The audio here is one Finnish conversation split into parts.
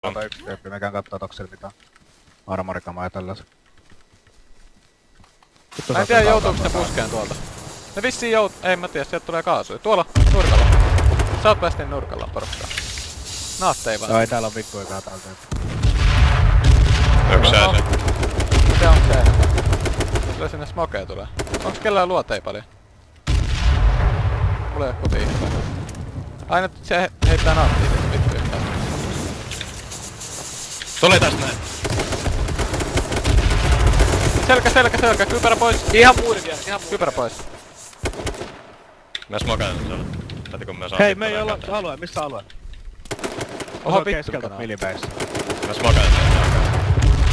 Ota yksi tyyppi, mekään kattoo toksella mitään armorikamaa ja tällaisen. Mä en tiedä joutuuko se puskeen tuolta. Ne vissiin ei mä tiedä, sieltä tulee kaasuja. Tuolla, nurkalla. Southwestin nurkalla on porukkaa. Naatte ei vaan. Joo, ei täällä on vittuikaan täältä. Yksi säännö. Se on se. Kyllä sinne smokea tulee. Onks kellään luoteja paljon? Mulla ei oo kuti ihme. Aina se heittää naattia vittu yhtään. Tuli tästä näin. Selkä, kypärä pois. Ihan muuri vielä, ihan muuri. Kypärä pois. Mä smokaan siellä. Täti kun mä saan. Hei, me ei olla alue, missä alue? Oho Oho vittu keskeltä kanaa. milibeissä. Mä smokaan siellä.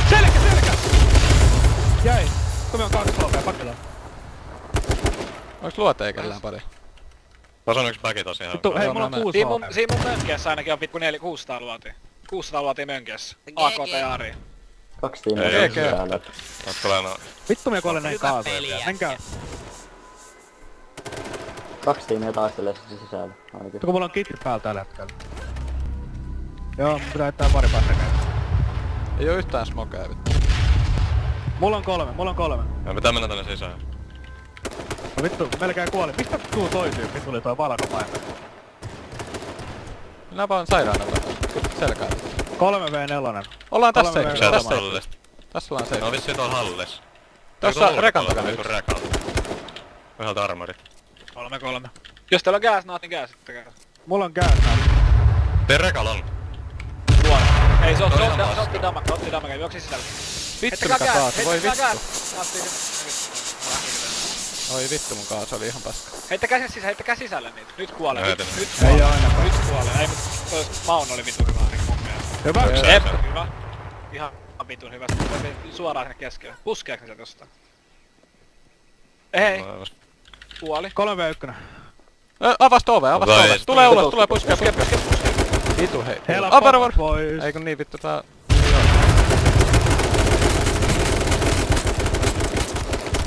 Selkä! Jäi! Kun me on 2 HP, pakilla. Onks luoteja kellään paljon? Tuossa on yksi bagi tosi ihan. Vittu, hei Joo, mulla on mä 6 Siinä HP. mun mönkiässä ainakin on vittu 600 luotia. 600 luotia mönkiässä. AKT ja Ari. 2 tiimiä Ei, sisällä. Tulee no. Vittu me kuolen näin Hyvä kaasuja peli, vielä. jätkä. Menkää. 2 tiimiä taistelee sisällä. Ainakin. Kun mulla on kitti päällä tällä hetkellä. Joo, mun pitää heittää pari passekeita. Ei oo yhtään smokea vittu. Mulla on 3. Ja pitää mennä tänne sisään. No vittu, melkein kuoli. Mistä tuu toi tyyppi tuli toi valkopaino? Minä vaan sairaanella. Selkää. 3v4. Ollaan tässä Kolme seikassa. Yksi Tässä. Tässä. hallista. Tässä ollaan Ne on seikassa. vissiin tuolla hallis. Tossa rekan takana yksi. yksi. Rekalla. Yhdeltä armorit. 3-3. Jos teillä on gas, niin gääsittäkää. Mulla on käännää. Teidän rekalla on. Tuolla. Ei se Oli ihan otti damage, juoksi sisälle. Vittu mikä kaasu, voi vittu. Heittäkää Oi vittu mun kaasu oli ihan paska. heittäkää sisälle niitä. Nyt kuolee. Mä heitin. Nyt Ei oo kuolee. ainakaan. Nyt kuolee. Ei mut toi Maun oli vitun hyvä ainakin mun mielestä. Hyvä. Yksi Jep, säännö. hyvä. Ihan vitun hyvä. Suoraan sinne keskelle. Puskeeks ne sieltä jostain? Ei, kuoli. 3v1. Avasta ove. Vai- Tulee ulos, tulee puskea. Vitu hei. Helppo Avaravor. pois. Ei kun niin vittu tää